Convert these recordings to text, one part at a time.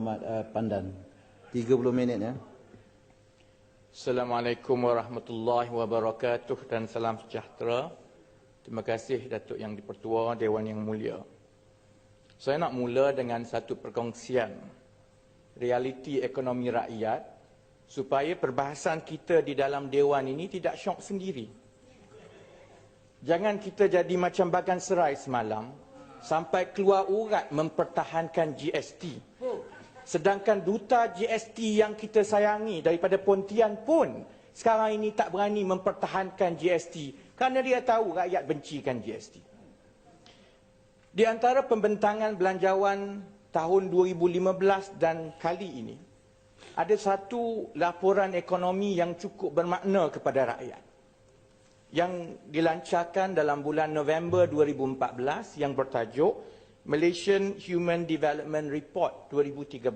Muhammad Pandan. 30 minit ya. Assalamualaikum warahmatullahi wabarakatuh dan salam sejahtera. Terima kasih Datuk Yang di-Pertua, Dewan Yang Mulia. Saya nak mula dengan satu perkongsian realiti ekonomi rakyat supaya perbahasan kita di dalam Dewan ini tidak syok sendiri. Jangan kita jadi macam Bagan Serai semalam sampai keluar urat mempertahankan GST. Sedangkan duta GST yang kita sayangi daripada Pontian pun sekarang ini tak berani mempertahankan GST kerana dia tahu rakyat bencikan GST. Di antara pembentangan belanjawan tahun 2015 dan kali ini, ada satu laporan ekonomi yang cukup bermakna kepada rakyat yang dilancarkan dalam bulan November 2014 yang bertajuk Malaysian Human Development Report 2013.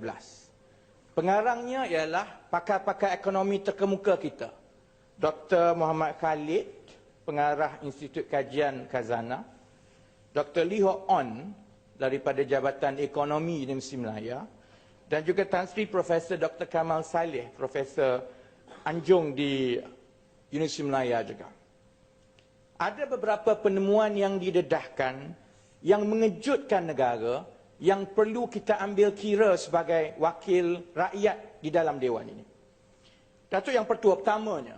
Pengarangnya ialah pakar-pakar ekonomi terkemuka kita, Dr. Muhammad Khalid, pengarah Institut Kajian Khazanah, Dr. Lee Hock On daripada Jabatan Ekonomi Universiti Melaya, dan juga Tan Sri Profesor Dr. Kamal Saleh, Profesor Anjung di Universiti Melaya juga. Ada beberapa penemuan yang didedahkan yang mengejutkan negara yang perlu kita ambil kira sebagai wakil rakyat di dalam Dewan ini. Datuk Yang pertamanya,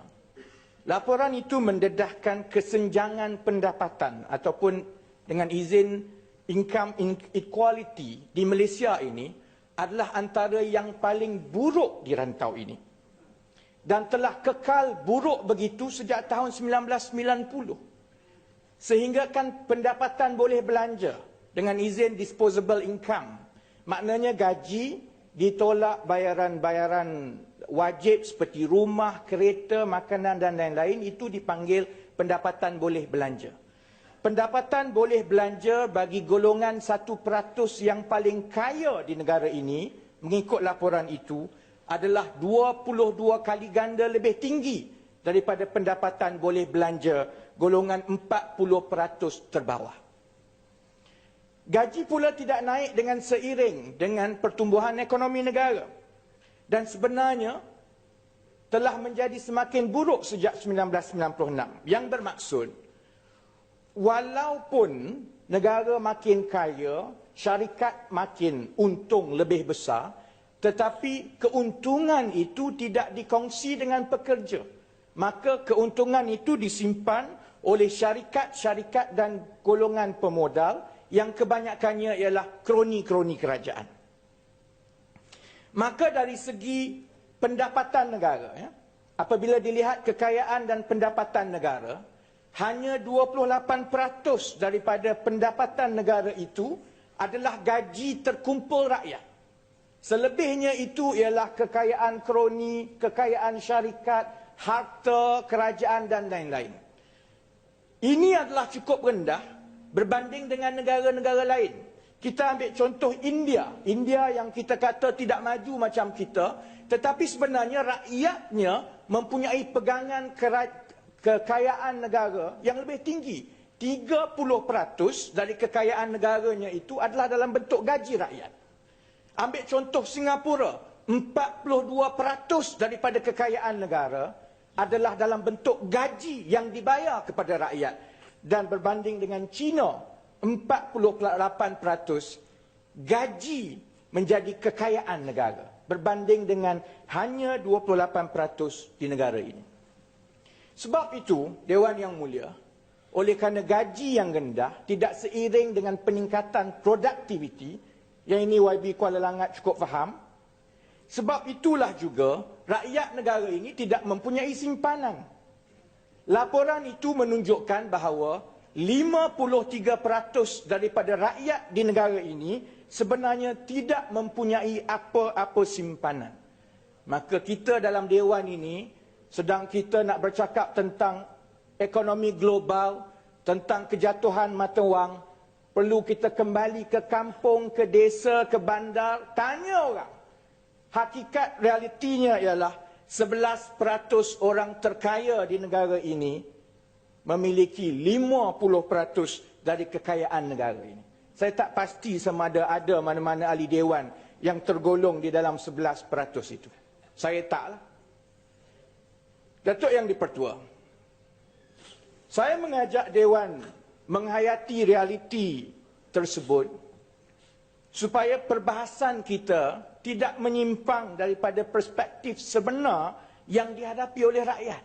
laporan itu mendedahkan kesenjangan pendapatan ataupun dengan izin income inequality di Malaysia ini adalah antara yang paling buruk di rantau ini. Dan telah kekal buruk begitu sejak tahun 1990. Sehingga kan pendapatan boleh belanja dengan izin disposable income. Maknanya gaji ditolak bayaran-bayaran wajib seperti rumah, kereta, makanan dan lain-lain, itu dipanggil pendapatan boleh belanja. Pendapatan boleh belanja bagi golongan 1% yang paling kaya di negara ini, mengikut laporan itu, adalah 22 kali ganda lebih tinggi daripada pendapatan boleh belanja golongan 40% terbawah. Gaji pula tidak naik dengan seiring dengan pertumbuhan ekonomi negara. Dan sebenarnya telah menjadi semakin buruk sejak 1996. Yang bermaksud, walaupun negara makin kaya, syarikat makin untung lebih besar, tetapi keuntungan itu tidak dikongsi dengan pekerja. Maka keuntungan itu disimpan oleh syarikat-syarikat dan golongan pemodal yang kebanyakannya ialah kroni-kroni kerajaan. Maka dari segi pendapatan negara, apabila dilihat kekayaan dan pendapatan negara, hanya 28% daripada pendapatan negara itu adalah gaji terkumpul rakyat. Selebihnya itu ialah kekayaan kroni, kekayaan syarikat, harta kerajaan dan lain-lain. Ini adalah cukup rendah berbanding dengan negara-negara lain. Kita ambil contoh India. India yang kita kata tidak maju macam kita, tetapi sebenarnya rakyatnya mempunyai pegangan kekayaan negara yang lebih tinggi. 30% dari kekayaan negaranya itu adalah dalam bentuk gaji rakyat. Ambil contoh Singapura, 42% daripada kekayaan negara adalah dalam bentuk gaji yang dibayar kepada rakyat. Dan berbanding dengan China, 48% gaji menjadi kekayaan negara. Berbanding dengan hanya 28% di negara ini. Sebab itu, Dewan Yang Mulia, oleh kerana gaji yang rendah tidak seiring dengan peningkatan produktiviti, yang ini YB Kuala Langat cukup faham, sebab itulah juga rakyat negara ini tidak mempunyai simpanan. Laporan itu menunjukkan bahawa 53% daripada rakyat di negara ini sebenarnya tidak mempunyai apa-apa simpanan. Maka kita dalam Dewan ini sedang kita nak bercakap tentang ekonomi global, tentang kejatuhan mata wang. Perlu kita kembali ke kampung, ke desa, ke bandar, tanya orang. Hakikat realitinya ialah 11% orang terkaya di negara ini memiliki 50% dari kekayaan negara ini. Saya tak pasti sama ada mana-mana ahli dewan yang tergolong di dalam 11% itu. Saya taklah. Datuk Yang di-Pertua, saya mengajak Dewan menghayati realiti tersebut supaya perbahasan kita tidak menyimpang daripada perspektif sebenar yang dihadapi oleh rakyat.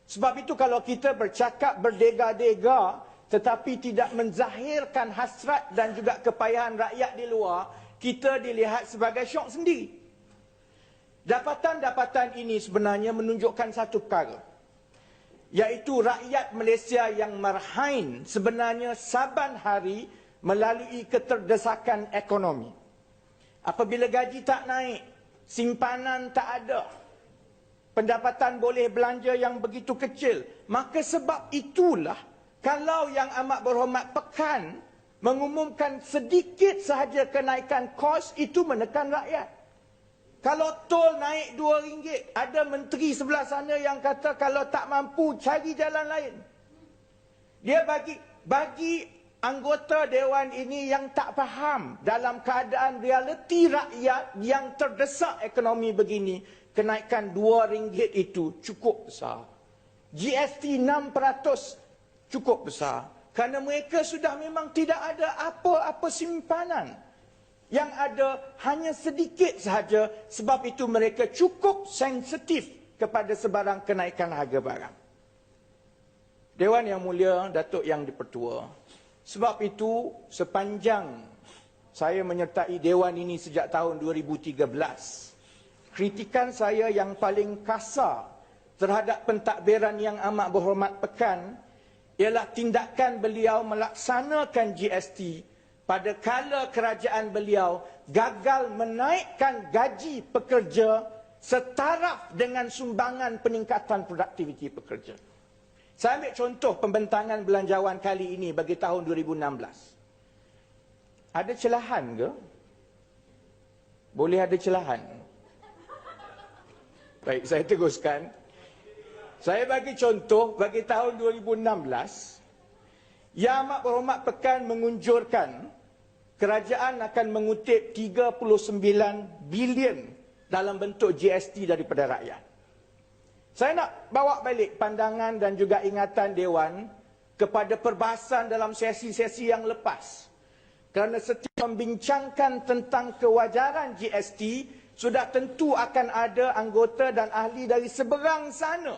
Sebab itu kalau kita bercakap berdega-dega tetapi tidak menzahirkan hasrat dan juga kepayahan rakyat di luar, kita dilihat sebagai syok sendiri. Dapatan-dapatan ini sebenarnya menunjukkan satu perkara, iaitu rakyat Malaysia yang marhain sebenarnya saban hari melalui keterdesakan ekonomi. Apabila gaji tak naik, simpanan tak ada, pendapatan boleh belanja yang begitu kecil, maka sebab itulah kalau Yang Amat Berhormat Pekan mengumumkan sedikit sahaja kenaikan kos, itu menekan rakyat. Kalau tol naik RM2, ada menteri sebelah sana yang kata kalau tak mampu cari jalan lain. Dia bagi anggota Dewan ini yang tak faham dalam keadaan realiti rakyat yang terdesak ekonomi begini, kenaikan RM2 itu cukup besar. GST 6% cukup besar. Kerana mereka sudah memang tidak ada apa-apa simpanan. Yang ada hanya sedikit sahaja, sebab itu mereka cukup sensitif kepada sebarang kenaikan harga barang. Dewan Yang Mulia, Datuk Yang di-Pertua, sebab itu sepanjang saya menyertai Dewan ini sejak tahun 2013, kritikan saya yang paling kasar terhadap pentadbiran Yang Amat Berhormat Pekan ialah tindakan beliau melaksanakan GST pada kala kerajaan beliau gagal menaikkan gaji pekerja setaraf dengan sumbangan peningkatan produktiviti pekerja. Saya ambil contoh pembentangan belanjawan kali ini bagi tahun 2016. Ada celahan ke? Boleh ada celahan? Baik, saya teruskan. Saya bagi contoh bagi tahun 2016, Yang Amat Berhormat Pekan mengunjurkan kerajaan akan mengutip 39 bilion dalam bentuk GST daripada rakyat. Saya nak bawa balik pandangan dan juga ingatan Dewan kepada perbahasan dalam sesi-sesi yang lepas. Kerana setiap membincangkan tentang kewajaran GST, sudah tentu akan ada anggota dan ahli dari seberang sana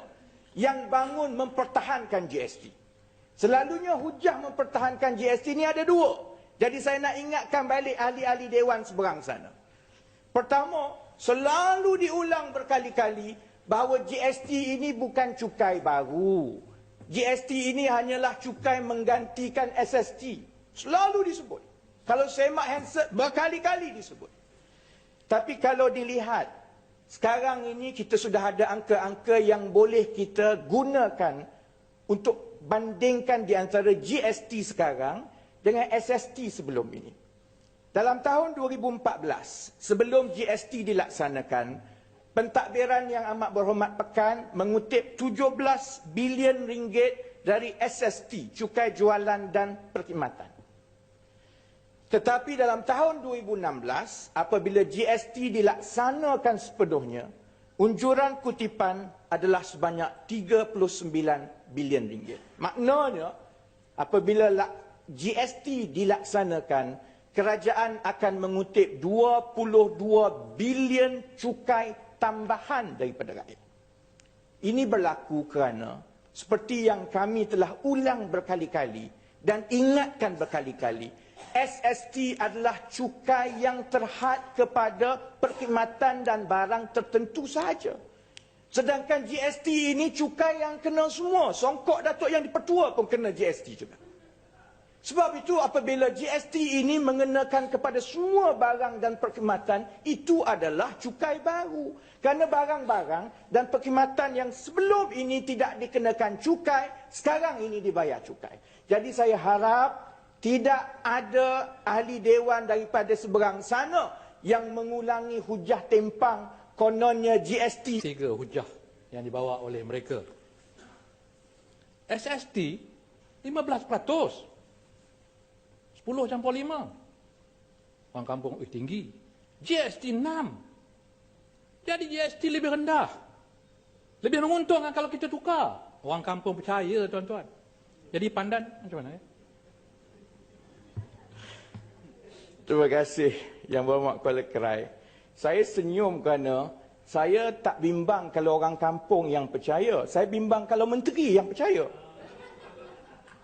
yang bangun mempertahankan GST. Selalunya hujah mempertahankan GST ini ada dua. Jadi saya nak ingatkan balik ahli-ahli Dewan seberang sana. Pertama, selalu diulang berkali-kali bahawa GST ini bukan cukai baru. GST ini hanyalah cukai menggantikan SST. Selalu disebut. Kalau semak handset, berkali-kali disebut. Tapi kalau dilihat, sekarang ini kita sudah ada angka-angka yang boleh kita gunakan untuk bandingkan di antara GST sekarang dengan SST sebelum ini. Dalam tahun 2014, sebelum GST dilaksanakan, pentadbiran Yang Amat Berhormat Pekan mengutip 17 bilion ringgit dari SST, cukai jualan dan perkhidmatan. Tetapi dalam tahun 2016, apabila GST dilaksanakan sepenuhnya, unjuran kutipan adalah sebanyak 39 bilion ringgit. Maknanya, apabila GST dilaksanakan, kerajaan akan mengutip 22 bilion cukai tambahan daripada rakyat. Ini berlaku kerana seperti yang kami telah ulang berkali-kali dan ingatkan berkali-kali, SST adalah cukai yang terhad kepada perkhidmatan dan barang tertentu sahaja. Sedangkan GST ini cukai yang kena semua. Songkok Datuk Yang di-Pertua pun kena GST juga. Sebab itu apabila GST ini mengenakan kepada semua barang dan perkhidmatan, itu adalah cukai baru. Kerana barang-barang dan perkhidmatan yang sebelum ini tidak dikenakan cukai, sekarang ini dibayar cukai. Jadi saya harap tidak ada ahli Dewan daripada seberang sana yang mengulangi hujah tempang kononnya GST. 3 hujah yang dibawa oleh mereka. SST 15%. 10 campur 5. Orang kampung tinggi. GST 6. Jadi GST lebih rendah. Lebih menguntungkan kalau kita tukar. Orang kampung percaya, tuan-tuan. Jadi pandan macam mana? Terima kasih Yang Berhormat Kuala Kerai. Saya senyum kerana saya tak bimbang kalau orang kampung yang percaya. Saya bimbang kalau menteri yang percaya.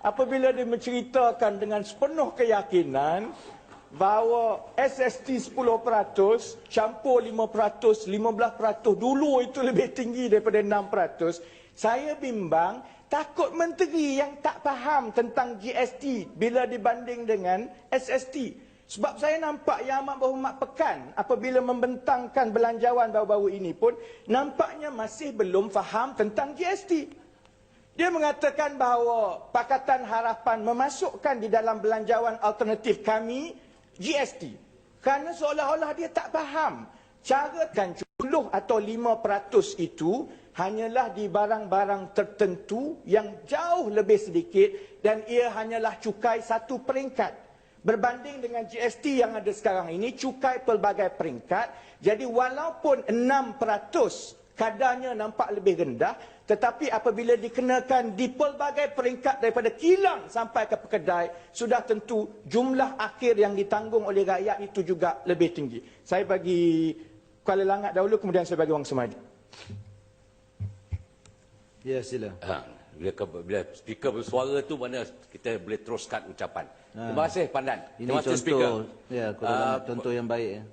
Apabila dia menceritakan dengan sepenuh keyakinan bahawa SST 10% campur 5%, 15%, dulu itu lebih tinggi daripada 6%. Saya bimbang, takut menteri yang tak faham tentang GST bila dibanding dengan SST. Sebab saya nampak Yang Amat Berhormat Pekan apabila membentangkan belanjawan baru-baru ini pun nampaknya masih belum faham tentang GST. Dia mengatakan bahawa Pakatan Harapan memasukkan di dalam belanjawan alternatif kami GST. Kerana seolah-olah dia tak faham. Cara kan 10 atau 5% itu hanyalah di barang-barang tertentu yang jauh lebih sedikit dan ia hanyalah cukai satu peringkat. Berbanding dengan GST yang ada sekarang ini, cukai pelbagai peringkat. Jadi walaupun 6% kadarnya nampak lebih rendah, tetapi apabila dikenakan di pelbagai peringkat daripada kilang sampai ke pekedai, sudah tentu jumlah akhir yang ditanggung oleh rakyat itu juga lebih tinggi. Saya bagi Kuala Langat dahulu, kemudian saya bagi Wang Semadi. Ya, sila. Bila speaker bersuara tu mana kita boleh teruskan ucapan. Terima kasih Pandan. Ini Terima kasih contoh, speaker. ya, contoh yang baik.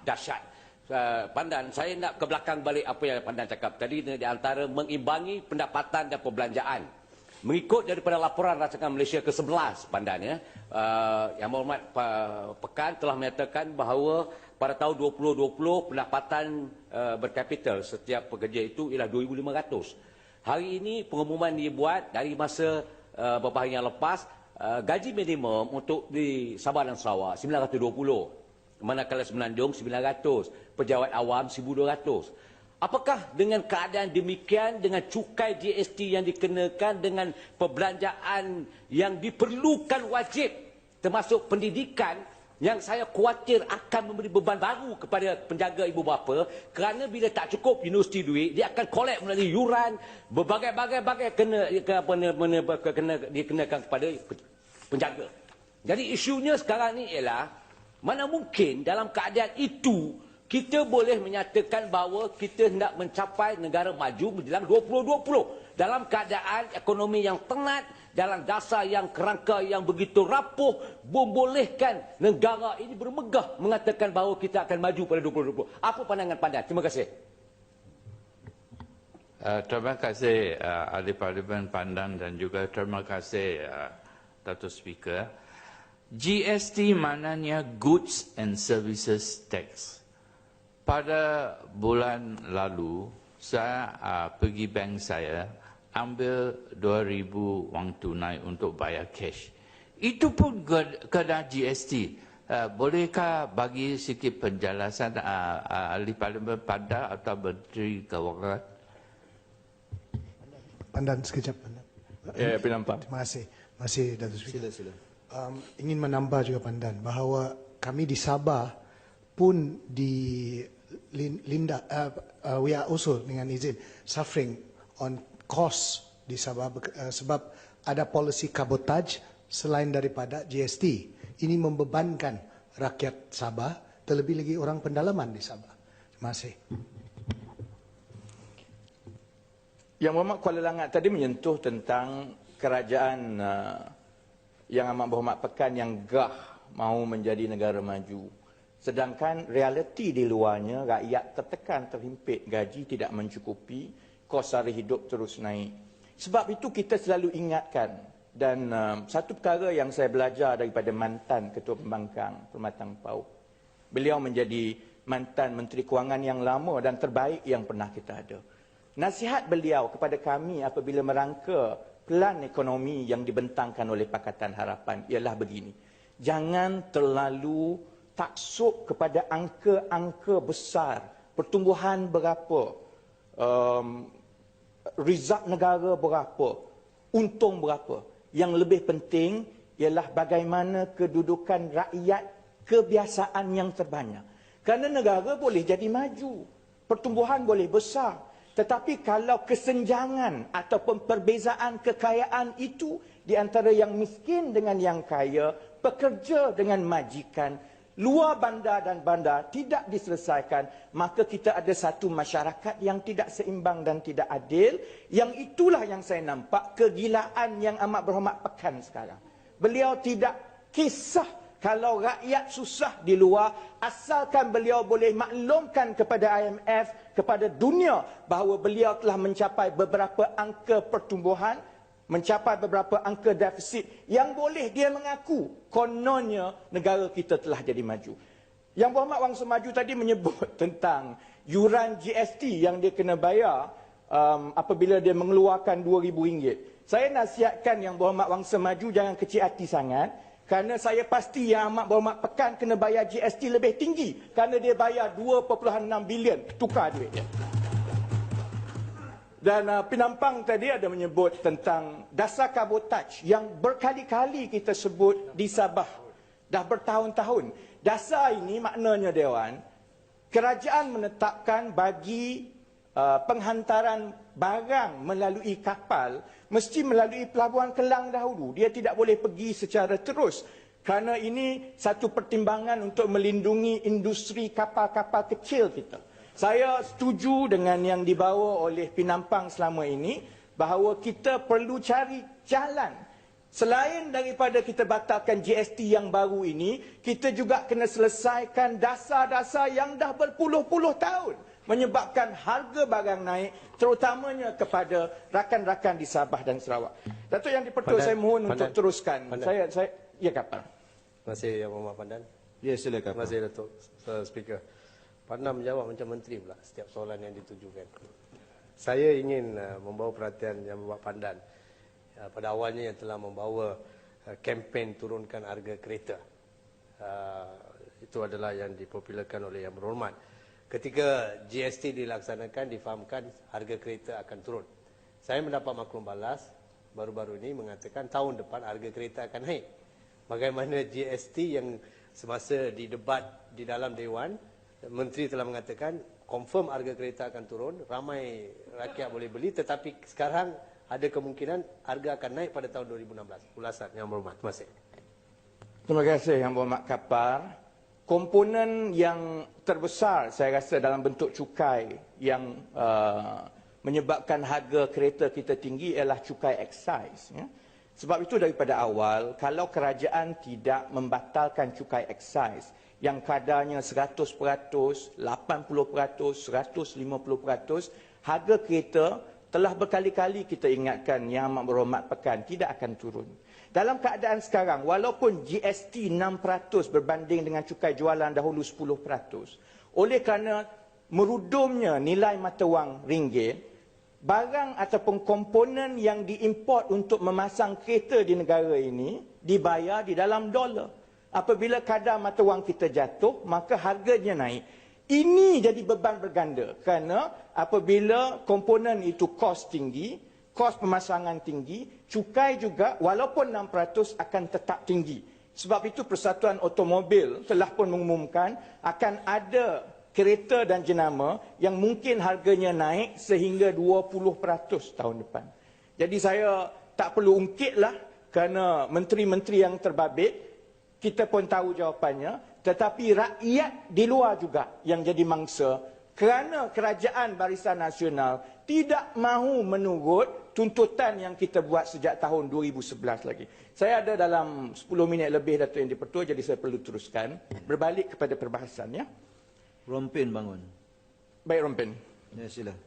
Dahsyat. Pandan, saya nak ke belakang balik apa yang Pandan cakap tadi di antara mengimbangi pendapatan dan perbelanjaan. Mengikut daripada laporan rancangan Malaysia ke-11 Pandan ya. Yang Berhormat Pekan telah menyatakan bahawa pada tahun 2020 pendapatan berkapital setiap pekerja itu ialah 2,500. Hari ini pengumuman dibuat dari masa beberapa hari yang lepas, gaji minimum untuk di Sabah dan Sarawak 920. Manakala Semenanjung 900, pejabat awam 1,200. Apakah dengan keadaan demikian, dengan cukai GST yang dikenakan, dengan perbelanjaan yang diperlukan wajib, termasuk pendidikan, yang saya khawatir akan memberi beban baru kepada penjaga ibu bapa, kerana bila tak cukup universiti duit, dia akan kolek melalui yuran, berbagai-bagai dikenakan kepada penjaga. Jadi isunya sekarang ni ialah, mana mungkin dalam keadaan itu kita boleh menyatakan bahawa kita hendak mencapai negara maju menjelang 2020 dalam keadaan ekonomi yang tenat, dalam dasar yang kerangka yang begitu rapuh, membolehkan negara ini bermegah mengatakan bahawa kita akan maju pada 2020. Apa pandangan Pandan? Terima kasih. Terima kasih Ahli Parlimen Pandan dan juga terima kasih Dato' Speaker. GST maknanya Goods and Services Tax. Pada bulan lalu, saya pergi bank saya, ambil 2,000 wang tunai untuk bayar cash. Itu pun kena GST. Bolehkah bagi sikit penjelasan Ahli Parlimen Pandan atau Menteri Kewangan? Pandan sekejap. Pandan. Ya, Penampak. Terima kasih. Masih Dato' Speaker. Sila. Ingin menambah juga Pandan bahawa kami di Sabah pun di Linda, we are also dengan izin suffering on cost di Sabah sebab ada polisi kabotaj selain daripada GST. Ini membebankan rakyat Sabah, terlebih lagi orang pendalaman di Sabah. Terima kasih. Yang Berhormat Kuala Langat tadi menyentuh tentang kerajaan Yang Amat Berhormat Pekan yang gah mahu menjadi negara maju. Sedangkan realiti di luarnya, rakyat tertekan, terhimpit, gaji tidak mencukupi, kos sara hidup terus naik. Sebab itu kita selalu ingatkan, dan satu perkara yang saya belajar daripada mantan Ketua Pembangkang Permatang Pauh. Beliau menjadi mantan Menteri Kewangan yang lama dan terbaik yang pernah kita ada. Nasihat beliau kepada kami apabila merangka pelan ekonomi yang dibentangkan oleh Pakatan Harapan ialah begini. Jangan terlalu taksub kepada angka-angka besar, pertumbuhan berapa, result negara berapa, untung berapa. Yang lebih penting ialah bagaimana kedudukan rakyat kebiasaan yang terbanyak. Kerana negara boleh jadi maju, pertumbuhan boleh besar. Tetapi kalau kesenjangan ataupun perbezaan kekayaan itu di antara yang miskin dengan yang kaya, pekerja dengan majikan, luar bandar dan bandar tidak diselesaikan, maka kita ada satu masyarakat yang tidak seimbang dan tidak adil. Yang itulah yang saya nampak kegilaan yang amat berhormat Pekan sekarang. Beliau tidak kisah kalau rakyat susah di luar, asalkan beliau boleh maklumkan kepada IMF, kepada dunia bahawa beliau telah mencapai beberapa angka pertumbuhan, mencapai beberapa angka defisit yang boleh dia mengaku kononnya negara kita telah jadi maju. Yang Berhormat Wang Semaju tadi menyebut tentang yuran GST yang dia kena bayar apabila dia mengeluarkan RM2,000. Saya nasihatkan Yang Berhormat Wang Semaju jangan kecil hati sangat. Kerana saya pasti Yang Amat Berhormat Pekan kena bayar GST lebih tinggi. Kerana dia bayar 2.6 bilion tukar duit dia. Dan Penampang tadi ada menyebut tentang dasar kabotaj yang berkali-kali kita sebut di Sabah. Dah bertahun-tahun. Dasar ini maknanya Dewan, kerajaan menetapkan bagi penghantaran barang melalui kapal mesti melalui Pelabuhan Kelang dahulu. Dia tidak boleh pergi secara terus. Kerana ini satu pertimbangan untuk melindungi industri kapal-kapal kecil kita. Saya setuju dengan yang dibawa oleh Penampang selama ini bahawa kita perlu cari jalan. Selain daripada kita batalkan GST yang baru ini, kita juga kena selesaikan dasar-dasar yang dah berpuluh-puluh tahun menyebabkan harga barang naik, terutamanya kepada rakan-rakan di Sabah dan Sarawak. Datuk Yang di-Pertua, saya mohon untuk teruskan. Saya ya kapal. Terima kasih Yang Berhormat Pandan. Ya, silakan. Terima kasih Datuk Speaker. Pandan menjawab macam menteri pula setiap soalan yang ditujukan. Saya ingin membawa perhatian Yang Berhormat Pandan pada awalnya yang telah membawa kempen turunkan harga kereta. Itu adalah yang dipopularkan oleh Yang Berhormat. Ketika GST dilaksanakan, difahamkan harga kereta akan turun. Saya mendapat maklum balas baru-baru ini mengatakan tahun depan harga kereta akan naik. Bagaimana GST yang semasa didebat di dalam Dewan, Menteri telah mengatakan confirm harga kereta akan turun, ramai rakyat boleh beli, tetapi sekarang ada kemungkinan harga akan naik pada tahun 2016. Ulasan Yang Berhormat. Terima kasih. Terima kasih Yang Berhormat Kapar. Komponen yang terbesar saya rasa dalam bentuk cukai yang menyebabkan harga kereta kita tinggi ialah cukai excise. Ya. Sebab itu daripada awal, kalau kerajaan tidak membatalkan cukai excise yang kadarnya 100%, 80%, 150%, harga kereta telah berkali-kali kita ingatkan Yang Amat Berhormat Pekan tidak akan turun. Dalam keadaan sekarang, walaupun GST 6% berbanding dengan cukai jualan dahulu 10%, oleh kerana merudumnya nilai mata wang ringgit, barang ataupun komponen yang diimport untuk memasang kereta di negara ini dibayar di dalam dolar. Apabila kadar mata wang kita jatuh, maka harganya naik. Ini jadi beban berganda kerana apabila komponen itu kos tinggi, kos pemasangan tinggi, cukai juga walaupun 6% akan tetap tinggi. Sebab itu Persatuan Automobil telah pun mengumumkan akan ada kereta dan jenama yang mungkin harganya naik sehingga 20% tahun depan. Jadi saya tak perlu ungkitlah kerana menteri-menteri yang terbabit, kita pun tahu jawapannya, tetapi rakyat di luar juga yang jadi mangsa kerana kerajaan Barisan Nasional tidak mahu menurut tuntutan yang kita buat sejak tahun 2011 lagi. Saya ada dalam 10 minit lebih Datuk Yang di-Pertua, jadi saya perlu teruskan. Berbalik kepada perbahasan, ya. Rompin bangun. Baik, Rompin. Ya, sila.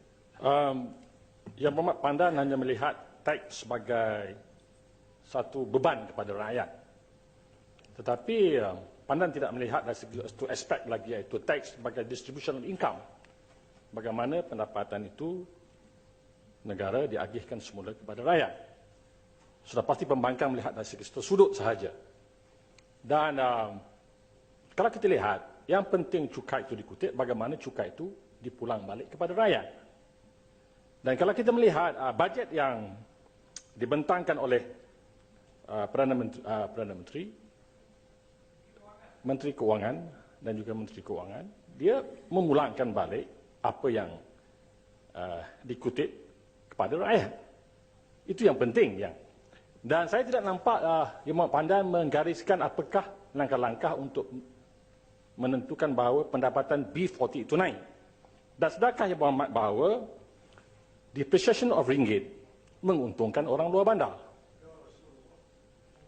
Yang Berhormat Pandan hanya melihat teks sebagai satu beban kepada rakyat. Tetapi Pandan tidak melihat dari satu aspek lagi, iaitu teks sebagai distribution of income. Bagaimana pendapatan itu negara diagihkan semula kepada rakyat. Sudah pasti pembangkang melihat dari segi sudut sahaja. Dan kalau kita lihat, yang penting cukai itu dikutip, bagaimana cukai itu dipulang balik kepada rakyat. Dan kalau kita melihat bajet yang dibentangkan oleh Perdana Menteri, Menteri Kewangan dan juga Menteri Kewangan, dia memulangkan balik apa yang dikutip kepada rakyat. Itu yang penting. Dan saya tidak nampak Yang Berhormat Pandan menggariskan apakah langkah-langkah untuk menentukan bahawa pendapatan B40 itu naik. Dan sedangkan Yang Berhormat bahawa depreciation of ringgit menguntungkan orang luar bandar.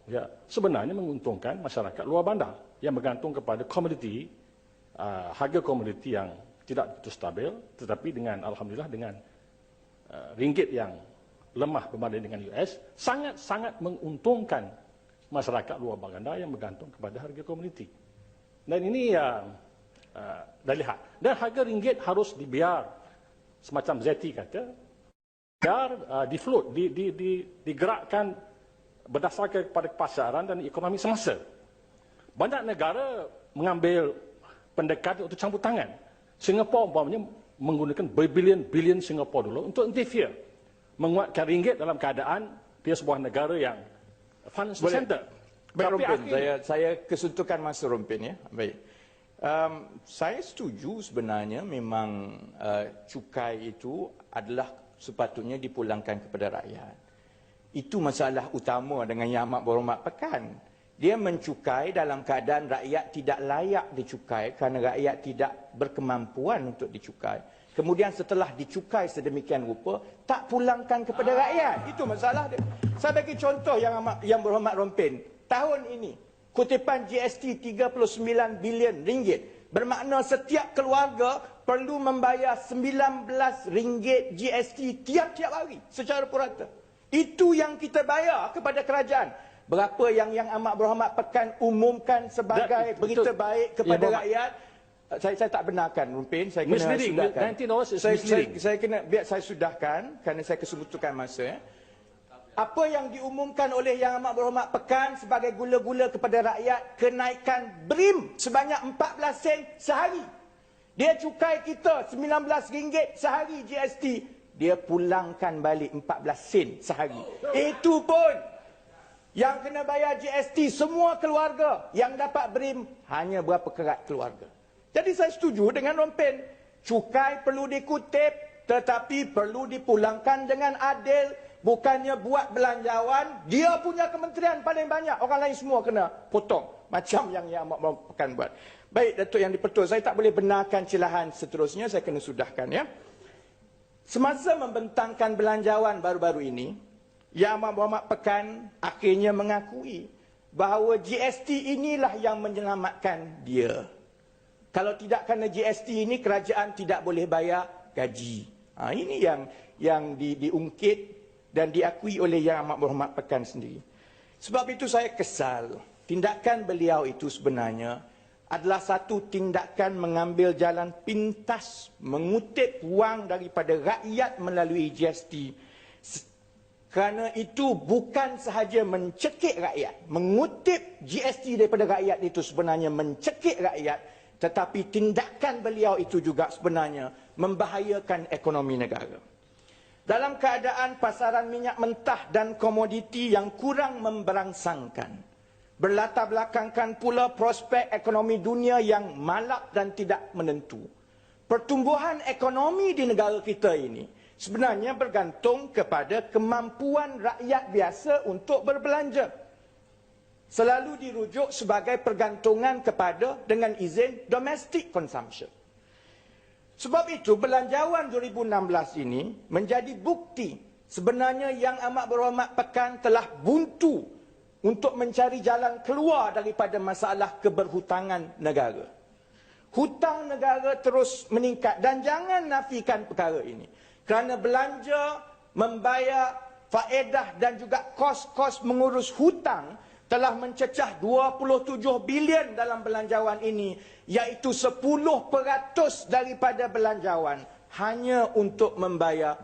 Ya, sebenarnya menguntungkan masyarakat luar bandar yang bergantung kepada komoditi, harga komoditi yang tidak begitu stabil, tetapi alhamdulillah dengan ringgit yang lemah berbanding dengan US, sangat-sangat menguntungkan masyarakat luar bandar yang bergantung kepada harga komoditi. Dan ini dah lihat. Dan harga ringgit harus dibiar, semacam Zeti kata, biar di-float, digerakkan berdasarkan kepada pasaran dan ekonomi semasa. Banyak negara mengambil pendekatan untuk campur tangan. Singapura umpamanya menggunakan berbilion-bilion Singapura dulu untuk interfere, menguatkan ringgit dalam keadaan dia sebuah negara yang financial center. Baik, Rompin, saya kesuntukan masa Rompin, ya. Baik. Saya setuju sebenarnya memang cukai itu adalah sepatutnya dipulangkan kepada rakyat. Itu masalah utama dengan Yang Amat Berhormat Pekan. Dia mencukai dalam keadaan rakyat tidak layak dicukai kerana rakyat tidak berkemampuan untuk dicukai. Kemudian setelah dicukai sedemikian rupa, tak pulangkan kepada rakyat. Itu masalah dia. Saya bagi contoh Yang Berhormat Rompin. Tahun ini, kutipan GST 39 bilion ringgit. Bermakna setiap keluarga perlu membayar 19 ringgit GST tiap-tiap hari secara purata. Itu yang kita bayar kepada kerajaan. Berapa yang Amat Berhormat Pekan umumkan sebagai berita baik kepada rakyat, saya tak benarkan, Rompin. Saya kena sudahkan. Saya kena biar saya sudahkan kerana saya kesuntukan masa. Apa yang diumumkan oleh Yang Amat Berhormat Pekan sebagai gula-gula kepada rakyat, kenaikan BRIM sebanyak 14 sen sehari. Dia cukai kita 19 ringgit sehari GST. Dia pulangkan balik 14 sen sehari. Itu pun yang kena bayar GST semua keluarga, yang dapat BRIM hanya berapa kerat keluarga. Jadi saya setuju dengan Rompin. Cukai perlu dikutip, tetapi perlu dipulangkan dengan adil. Bukannya buat belanjawan, dia punya kementerian paling banyak, orang lain semua kena potong. Macam yang Amat Berhormat Pekan buat. Baik, Datuk Yang di-Pertua, saya tak boleh benarkan celahan seterusnya, saya kena sudahkan, ya. Semasa membentangkan belanjawan baru-baru ini, Yang Amat Berhormat Pekan akhirnya mengakui bahawa GST inilah yang menyelamatkan dia. Kalau tidak kerana GST ini, kerajaan tidak boleh bayar gaji. Ini yang diungkit dan diakui oleh Yang Amat Berhormat Pekan sendiri. Sebab itu saya kesal. Tindakan beliau itu sebenarnya adalah satu tindakan mengambil jalan pintas, mengutip wang daripada rakyat melalui GST. Kerana itu bukan sahaja mencekik rakyat. Mengutip GST daripada rakyat itu sebenarnya mencekik rakyat, tetapi tindakan beliau itu juga sebenarnya membahayakan ekonomi negara. Dalam keadaan pasaran minyak mentah dan komoditi yang kurang memberangsangkan, berlatar belakangkan pula prospek ekonomi dunia yang malap dan tidak menentu. Pertumbuhan ekonomi di negara kita ini sebenarnya bergantung kepada kemampuan rakyat biasa untuk berbelanja. Selalu dirujuk sebagai pergantungan kepada dengan izin domestic consumption. Sebab itu belanjawan 2016 ini menjadi bukti sebenarnya Yang Amat Berhormat Pekan telah buntu untuk mencari jalan keluar daripada masalah keberhutangan negara. Hutang negara terus meningkat dan jangan nafikan perkara ini. Kerana belanja, membayar faedah dan juga kos-kos mengurus hutang telah mencecah 27 bilion dalam belanjawan ini, iaitu 10% daripada belanjawan hanya untuk membayar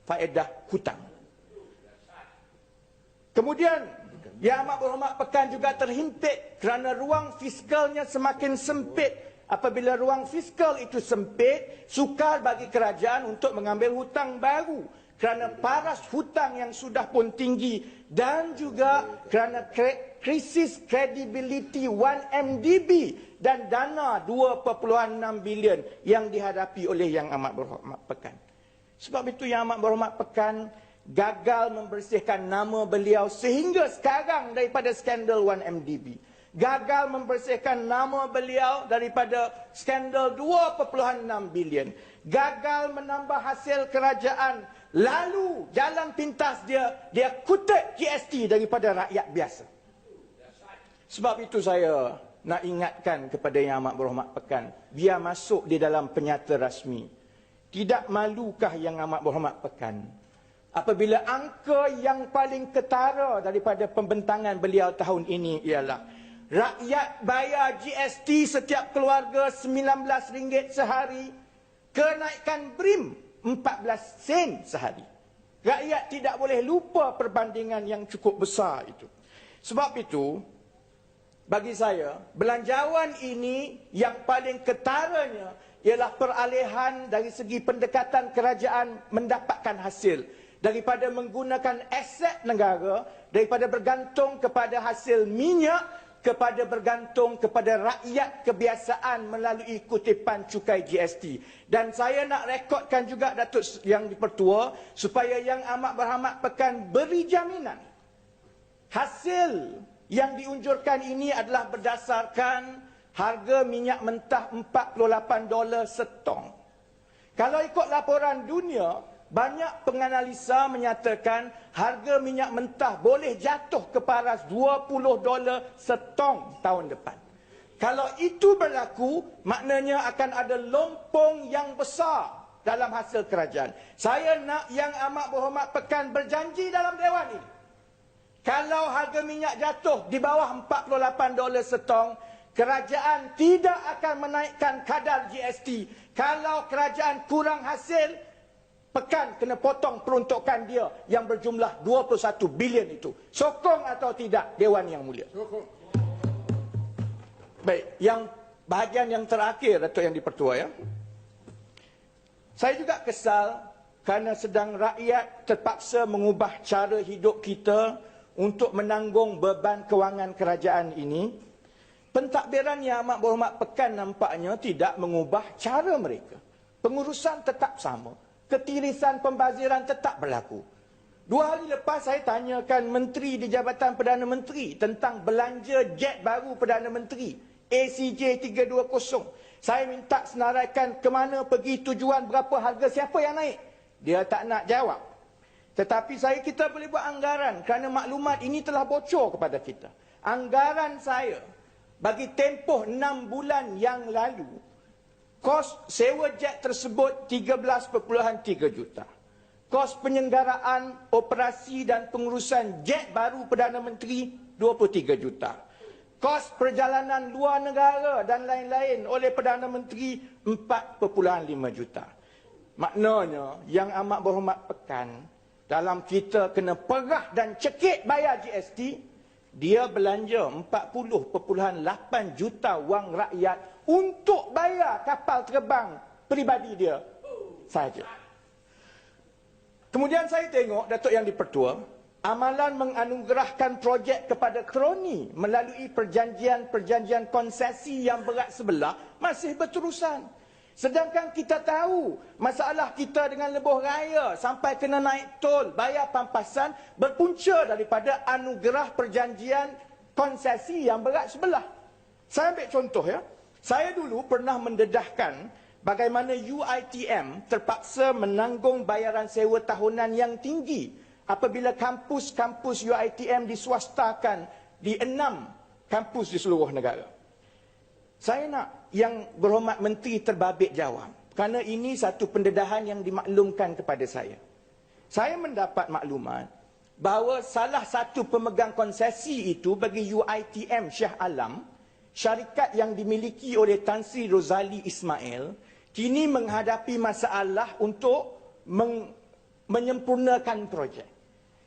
faedah hutang. Kemudian Yang Amat Berhormat Pekan juga terhimpit kerana ruang fiskalnya semakin sempit. Apabila ruang fiskal itu sempit, sukar bagi kerajaan untuk mengambil hutang baru. kerana paras hutang yang sudah pun tinggi dan juga kerana krisis kredibiliti 1MDB dan dana 2.6 bilion yang dihadapi oleh Yang Amat Berhormat Pekan. Sebab itu Yang Amat Berhormat Pekan gagal membersihkan nama beliau sehingga sekarang daripada skandal 1MDB. Gagal membersihkan nama beliau daripada skandal 2.6 bilion. Gagal menambah hasil kerajaan. Lalu jalan pintas dia kutip GST daripada rakyat biasa. Sebab itu saya nak ingatkan kepada Yang Amat Berhormat Pekan, biar masuk di dalam penyata rasmi. Tidak malukah Yang Amat Berhormat Pekan apabila angka yang paling ketara daripada pembentangan beliau tahun ini ialah rakyat bayar GST setiap keluarga RM19 sehari, kenaikan BRIM 14 sen sehari. Rakyat tidak boleh lupa perbandingan yang cukup besar itu. Sebab itu, bagi saya, belanjawan ini yang paling ketaranya ialah peralihan dari segi pendekatan kerajaan mendapatkan hasil. Daripada menggunakan aset negara, daripada bergantung kepada hasil minyak, kepada bergantung kepada rakyat kebiasaan melalui kutipan cukai GST. Dan saya nak rekodkan juga Datuk Yang di-Pertua supaya Yang Amat Berhormat Pekan beri jaminan hasil yang diunjurkan ini adalah berdasarkan harga minyak mentah $48 setong. Kalau ikut laporan dunia, banyak penganalisa menyatakan harga minyak mentah boleh jatuh ke paras $20 setong tahun depan. Kalau itu berlaku, maknanya akan ada lompong yang besar dalam hasil kerajaan. Saya nak Yang Amat Berhormat Pekan berjanji dalam Dewan ini, kalau harga minyak jatuh di bawah $48 setong, kerajaan tidak akan menaikkan kadar GST. Kalau kerajaan kurang hasil, Pekan kena potong peruntukan dia yang berjumlah 21 bilion itu. Sokong atau tidak, Dewan Yang Mulia? Baik, yang bahagian yang terakhir, Datuk Yang di-Pertua, ya. Saya juga kesal kerana sedang rakyat terpaksa mengubah cara hidup kita untuk menanggung beban kewangan kerajaan ini. Pentadbiran Yang Amat Berhormat Pekan nampaknya tidak mengubah cara mereka. Pengurusan tetap sama. Ketirisan pembaziran tetap berlaku. 2 hari lepas saya tanyakan Menteri di Jabatan Perdana Menteri tentang belanja jet baru Perdana Menteri, ACJ 320. Saya minta senaraikan ke mana pergi, tujuan, berapa harga, siapa yang naik. Dia tak nak jawab. Tetapi kita boleh buat anggaran kerana maklumat ini telah bocor kepada kita. Anggaran saya bagi tempoh 6 bulan yang lalu, kos sewa jet tersebut 13.3 juta. Kos penyelenggaraan, operasi dan pengurusan jet baru Perdana Menteri 23 juta. Kos perjalanan luar negara dan lain-lain oleh Perdana Menteri 4.5 juta. Maknanya Yang Amat Berhormat Pekan, dalam kita kena perah dan cekik bayar GST, dia belanja 40.8 juta wang rakyat untuk bayar kapal terbang peribadi dia saja. Kemudian saya tengok, Datuk Yang di-Pertua, amalan menganugerahkan projek kepada kroni melalui perjanjian konsesi yang berat sebelah masih berterusan. Sedangkan kita tahu masalah kita dengan lebuh raya sampai kena naik tol, bayar pampasan, berpunca daripada anugerah perjanjian konsesi yang berat sebelah. Saya ambil contoh, ya. Saya dulu pernah mendedahkan bagaimana UiTM terpaksa menanggung bayaran sewa tahunan yang tinggi apabila kampus-kampus UiTM diswastakan di 6 kampus di seluruh negara. Saya nak Yang Berhormat Menteri terbabit jawab, kerana ini satu pendedahan yang dimaklumkan kepada saya. Saya mendapat maklumat bahawa salah satu pemegang konsesi itu bagi UiTM Shah Alam, syarikat yang dimiliki oleh Tan Sri Rozali Ismail, kini menghadapi masalah untuk menyempurnakan projek.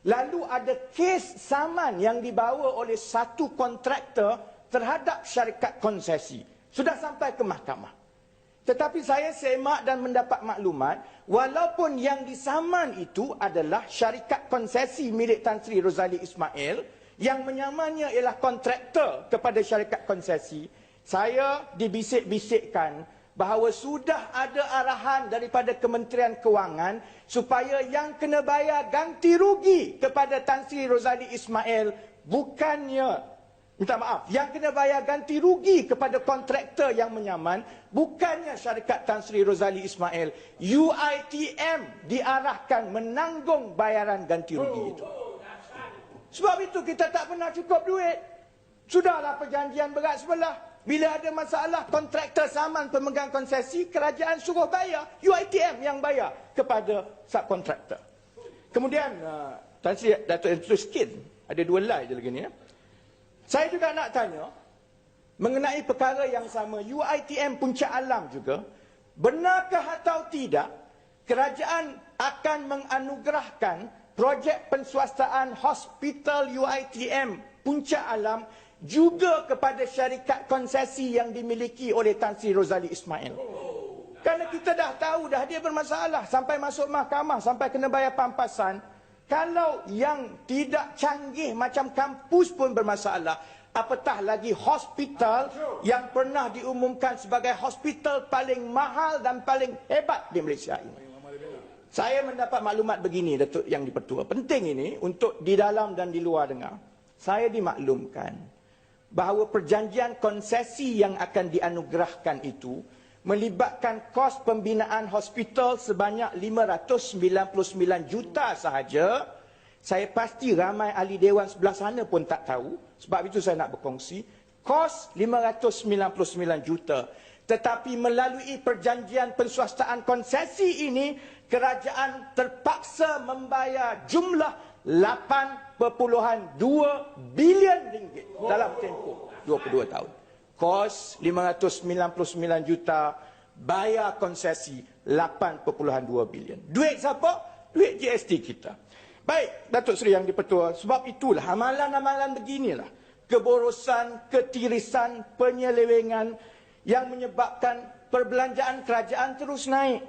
Lalu ada kes saman yang dibawa oleh satu kontraktor terhadap syarikat konsesi. Sudah sampai ke mahkamah. Tetapi saya semak dan mendapat maklumat, walaupun yang disaman itu adalah syarikat konsesi milik Tan Sri Rozali Ismail, yang menyamannya ialah kontraktor kepada syarikat konsesi, saya dibisik-bisikkan bahawa sudah ada arahan daripada Kementerian Kewangan supaya yang kena bayar ganti rugi kepada Tan Sri Rozali Ismail bukannya, minta maaf, yang kena bayar ganti rugi kepada kontraktor yang menyaman bukannya syarikat Tan Sri Rozali Ismail. UiTM diarahkan menanggung bayaran ganti rugi itu. Sebab itu kita tak pernah cukup duit. Sudahlah perjanjian berat sebelah. Bila ada masalah, kontraktor saman pemegang konsesi, kerajaan suruh bayar, UiTM yang bayar kepada subkontraktor. Kemudian Tan Sri Datuk Entu sikit, ada 2 slide je lagi ni ya. Saya juga nak tanya mengenai perkara yang sama, UiTM Puncak Alam juga, benarkah atau tidak kerajaan akan menganugerahkan projek penswastaan hospital UiTM Puncak Alam juga kepada syarikat konsesi yang dimiliki oleh Tan Sri Rozali Ismail? Kerana kita dah tahu dah dia bermasalah sampai masuk mahkamah, sampai kena bayar pampasan. Kalau yang tidak canggih macam kampus pun bermasalah, apatah lagi hospital yang pernah diumumkan sebagai hospital paling mahal dan paling hebat di Malaysia ini. Saya mendapat maklumat begini, Datuk Yang di-Pertua. Penting ini untuk di dalam dan di luar dengar. Saya dimaklumkan bahawa perjanjian konsesi yang akan dianugerahkan itu melibatkan kos pembinaan hospital sebanyak 599 juta sahaja. Saya pasti ramai ahli dewan sebelah sana pun tak tahu. Sebab itu saya nak berkongsi. Kos 599 juta. Tetapi melalui perjanjian penswastaan konsesi ini, kerajaan terpaksa membayar jumlah 8.2 bilion ringgit dalam tempoh 22 tahun. Kos 599 juta, bayar konsesi 8.2 bilion. Duit siapa? Duit GST kita. Baik, Datuk Seri Yang di-Pertua, sebab itulah amalan-amalan beginilah, keborosan, ketirisan, penyelewengan yang menyebabkan perbelanjaan kerajaan terus naik.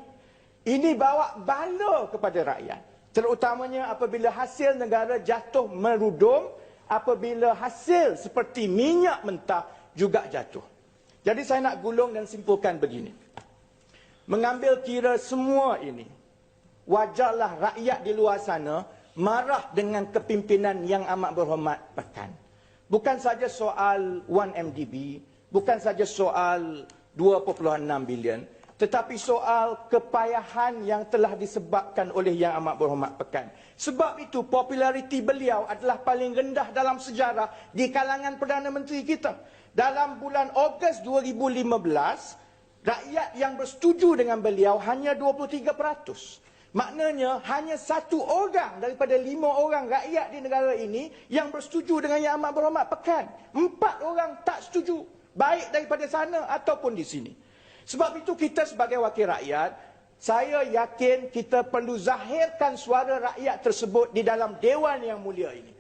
Ini bawa bala kepada rakyat. Terutamanya apabila hasil negara jatuh merudum, apabila hasil seperti minyak mentah juga jatuh. Jadi saya nak gulung dan simpulkan begini. Mengambil kira semua ini, wajarlah rakyat di luar sana marah dengan kepimpinan yang amat berhormat Pekan. Bukan saja soal 1MDB, bukan saja soal 2.6 bilion, tetapi soal kepayahan yang telah disebabkan oleh yang amat berhormat Pekan. Sebab itu populariti beliau adalah paling rendah dalam sejarah di kalangan Perdana Menteri kita. Dalam bulan Ogos 2015, rakyat yang bersetuju dengan beliau hanya 23%. Maknanya hanya 1 orang daripada 5 orang rakyat di negara ini yang bersetuju dengan Yang Amat Berhormat Pekan. 4 orang tak setuju, baik daripada sana ataupun di sini. Sebab itu kita sebagai wakil rakyat, saya yakin kita perlu zahirkan suara rakyat tersebut di dalam Dewan yang mulia ini.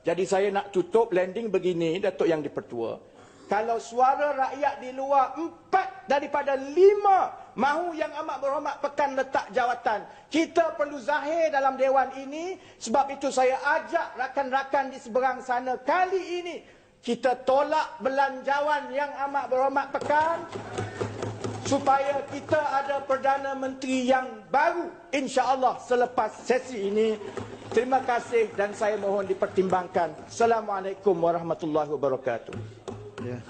Jadi saya nak tutup landing begini, Datuk Yang di-Pertua. Kalau suara rakyat di luar 4 daripada 5 mahu Yang Amat Berhormat Pekan letak jawatan, kita perlu zahir dalam Dewan ini. Sebab itu saya ajak rakan-rakan di seberang sana, kali ini kita tolak belanjawan Yang Amat Berhormat Pekan supaya kita ada Perdana Menteri yang baru insya-Allah selepas sesi ini. Terima kasih dan saya mohon dipertimbangkan. Assalamualaikum warahmatullahi wabarakatuh. Ya.